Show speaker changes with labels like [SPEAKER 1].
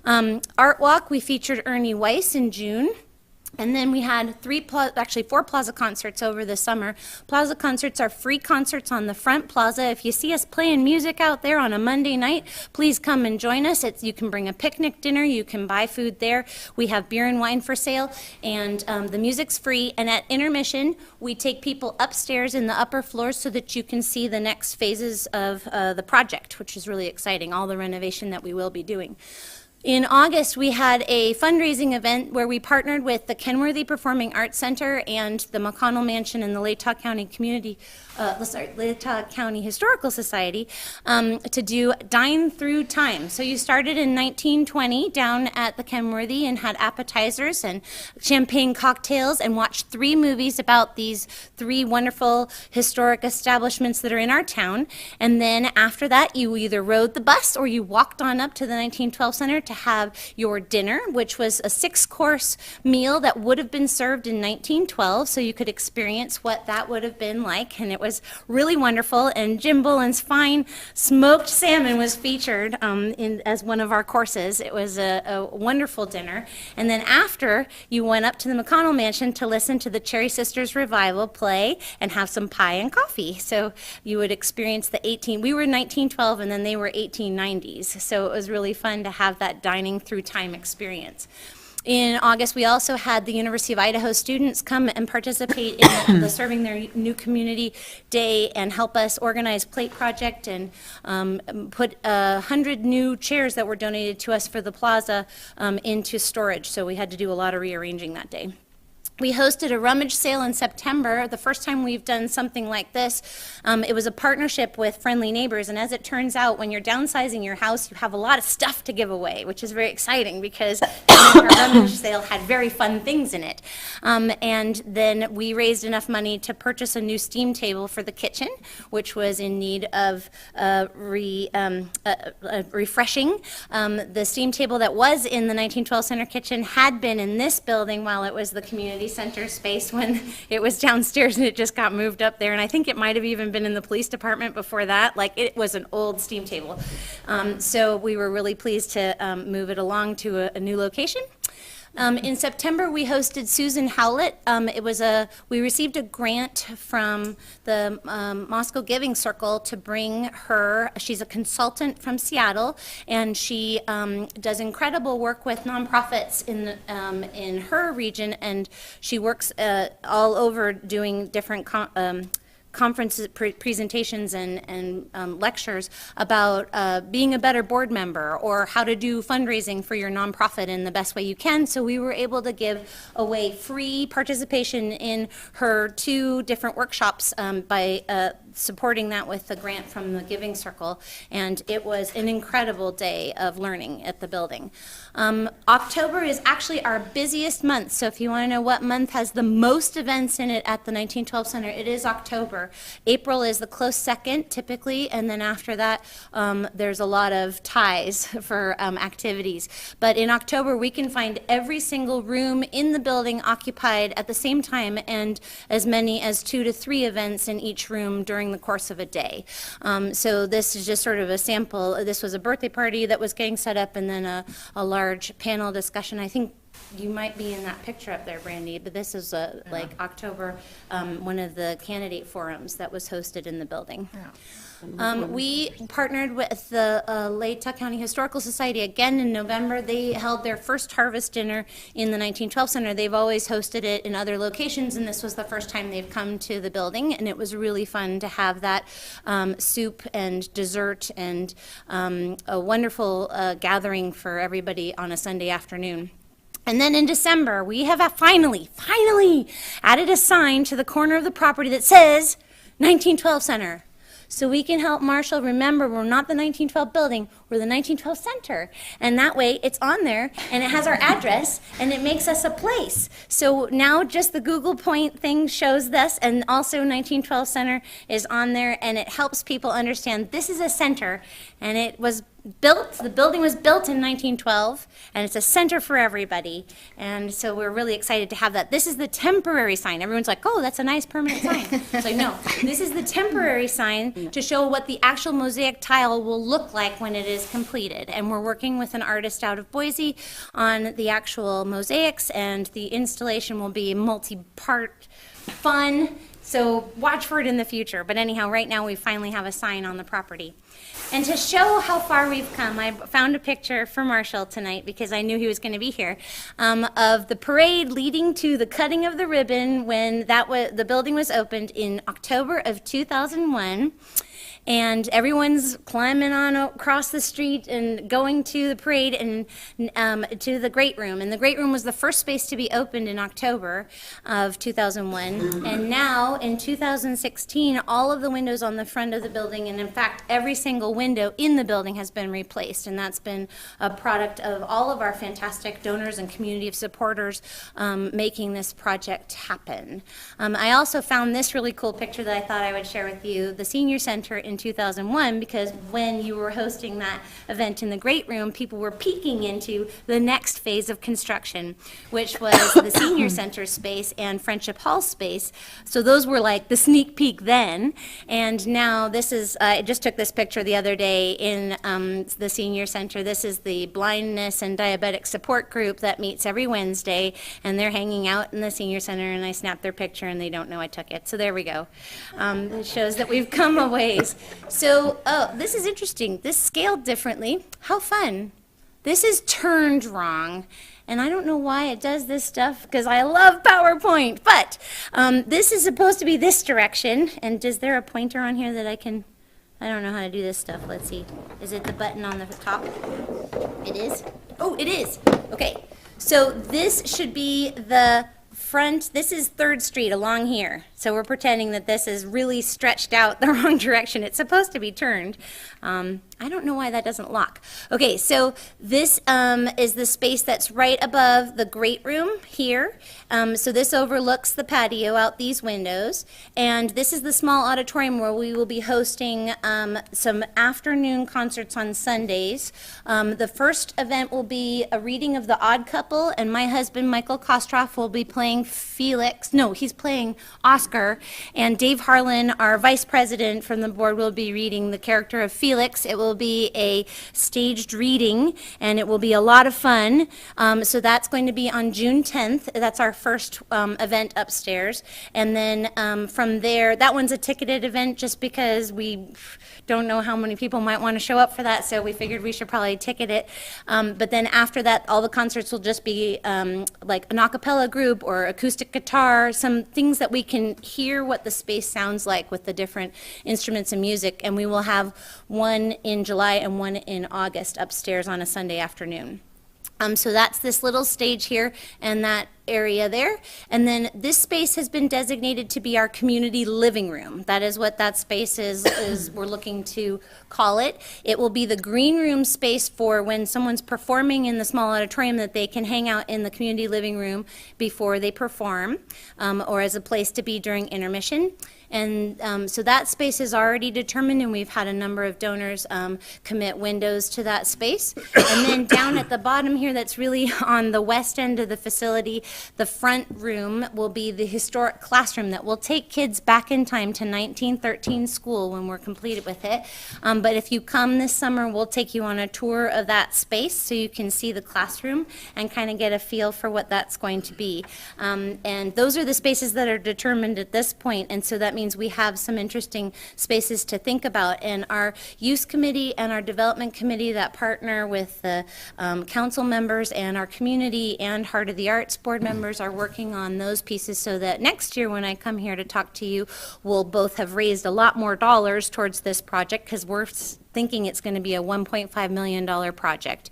[SPEAKER 1] Art Walk, we featured Ernie Weiss in June. And then we had four Plaza Concerts over the summer. Plaza Concerts are free concerts on the front plaza. If you see us playing music out there on a Monday night, please come and join us. You can bring a picnic dinner. You can buy food there. We have beer and wine for sale, and the music's free. And at intermission, we take people upstairs in the upper floors so that you can see the next phases of the project, which is really exciting, all the renovation that we will be doing. In August, we had a fundraising event where we partnered with the Kenworthy Performing Arts Center and the McConnell Mansion and the Latah County Latah County Historical Society to do Dine Through Time. So you started in 1920 down at the Kenworthy and had appetizers and champagne cocktails and watched 3 movies about these 3 wonderful historic establishments that are in our town. And then after that, you either rode the bus or you walked on up to the 1912 Center to have your dinner, which was a 6-course meal that would have been served in 1912, so you could experience what that would have been like, and it was really wonderful. And Jim Bullen's fine smoked salmon was featured as one of our courses. It was a wonderful dinner. And then after, you went up to the McConnell Mansion to listen to the Cherry Sisters Revival play and have some pie and coffee. So you would experience we were 1912 and then they were 1890s, so it was really fun to have that dining through time experience. In August, we also had the University of Idaho students come and participate in the Serving Their New Community Day and help us organize Plate Project and put 100 new chairs that were donated to us for the plaza into storage. So we had to do a lot of rearranging that day. We hosted a rummage sale in September, the first time we've done something like this. It was a partnership with Friendly Neighbors, and as it turns out, when you're downsizing your house, you have a lot of stuff to give away, which is very exciting because our rummage sale had very fun things in it. And then we raised enough money to purchase a new steam table for the kitchen, which was in need of refreshing. The steam table that was in the 1912 Center kitchen had been in this building while it was the community center space when it was downstairs, and it just got moved up there. And I think it might have even been in the police department before that. Like, it was an old steam table. So we were really pleased to move it along to a new location. In September, we hosted Susan Howlett. We received a grant from the Moscow Giving Circle to bring her. She's a consultant from Seattle, and she does incredible work with nonprofits in her region, and she works all over doing different conferences, presentations, and lectures about being a better board member or how to do fundraising for your nonprofit in the best way you can. So we were able to give away free participation in her 2 different workshops by supporting that with the grant from the Giving Circle, and it was an incredible day of learning at the building. October is actually our busiest month, so if you want to know what month has the most events in it at the 1912 Center, it is October. April is the close second, typically, and then after that, there's a lot of ties for activities. But in October, we can find every single room in the building occupied at the same time, and as many as 2 to 3 events in each room during the course of a day. So this is just sort of a sample. This was a birthday party that was getting set up, and then a large panel discussion. I think you might be in that picture up there, Brandy, but this is like October, one of the candidate forums that was hosted in the building. Yeah. We partnered with the Latah County Historical Society again in November. They held their first harvest dinner in the 1912 Center. They've always hosted it in other locations, and this was the first time they've come to the building, and it was really fun to have that soup and dessert and a wonderful gathering for everybody on a Sunday afternoon. And then in December, we have finally added a sign to the corner of the property that says 1912 Center. So we can help Marshall remember we're not the 1912 building, we're the 1912 Center. And that way it's on there and it has our address and it makes us a place. So now just the Google Point thing shows this, and also 1912 Center is on there, and it helps people understand this is a center, and it was the building was built in 1912, and it's a center for everybody. And so we're really excited to have that. This is the temporary sign. Everyone's like, oh, that's a nice permanent sign. It's like, no, this is the temporary sign to show what the actual mosaic tile will look like when it is completed. And we're working with an artist out of Boise on the actual mosaics, and the installation will be multi-part fun. So watch for it in the future. But anyhow, right now we finally have a sign on the property. And to show how far we've come, I found a picture for Marshall tonight because I knew he was going to be here, of the parade leading to the cutting of the ribbon when the building was opened in October of 2001. And everyone's climbing on across the street and going to the parade and to the Great Room. And the Great Room was the first space to be opened in October of 2001. And now, in 2016, all of the windows on the front of the building, and in fact, every single window in the building has been replaced. And that's been a product of all of our fantastic donors and community of supporters making this project happen. I also found this really cool picture that I thought I would share with you, the Senior Center in 2001, because when you were hosting that event in the Great Room, people were peeking into the next phase of construction, which was the Senior Center space and Friendship Hall space. So those were like the sneak peek then, and now this is, I just took this picture the other day in the Senior Center. This is the blindness and diabetic support group that meets every Wednesday, and they're hanging out in the Senior Center, and I snapped their picture and they don't know I took it. So there we go. It shows that we've come a ways. So, oh, this is interesting. This scaled differently. How fun. This is turned wrong. And I don't know why it does this stuff, because I love PowerPoint. But this is supposed to be this direction. And is there a pointer on here that I don't know how to do this stuff. Let's see. Is it the button on the top? It is? Oh, it is. Okay. So this should be the front. This is 3rd Street along here. So we're pretending that this is really stretched out the wrong direction. It's supposed to be turned. I don't know why that doesn't lock. Okay, so this is the space that's right above the Great Room here. So this overlooks the patio out these windows. And this is the small auditorium where we will be hosting some afternoon concerts on Sundays. The first event will be a reading of The Odd Couple, and my husband, Michael Kostroff, will be playing Felix. No, he's playing Oscar. And Dave Harlan, our vice president from the board, will be reading the character of Felix. It will be a staged reading, and it will be a lot of fun. So that's going to be on June 10th. That's our first event upstairs. And then from there, that one's a ticketed event just because we don't know how many people might want to show up for that, so we figured we should probably ticket it. But then after that, all the concerts will just be like an a cappella group or acoustic guitar, some things that we can hear what the space sounds like with the different instruments and music. And we will have one in July and one in August upstairs on a Sunday afternoon. So that's this little stage here and that area there. And then this space has been designated to be our community living room. That is what that space is we're looking to call it. It will be the green room space for when someone's performing in the small auditorium, that they can hang out in the community living room before they perform, or as a place to be during intermission. And so that space is already determined, and we've had a number of donors commit windows to that space. And then down at the bottom here, that's really on the west end of the facility, the front room will be the historic classroom that will take kids back in time to 1913 school when we're completed with it. But if you come this summer, we'll take you on a tour of that space so you can see the classroom and kind of get a feel for what that's going to be. And those are the spaces that are determined at this point, and so that means we have some interesting spaces to think about. And our use committee and our development committee that partner with the council members and our community and Heart of the Arts board members are working on those pieces so that next year when I come here to talk to you, we'll both have raised a lot more dollars towards this project, because we're thinking it's going to be a $1.5 million project.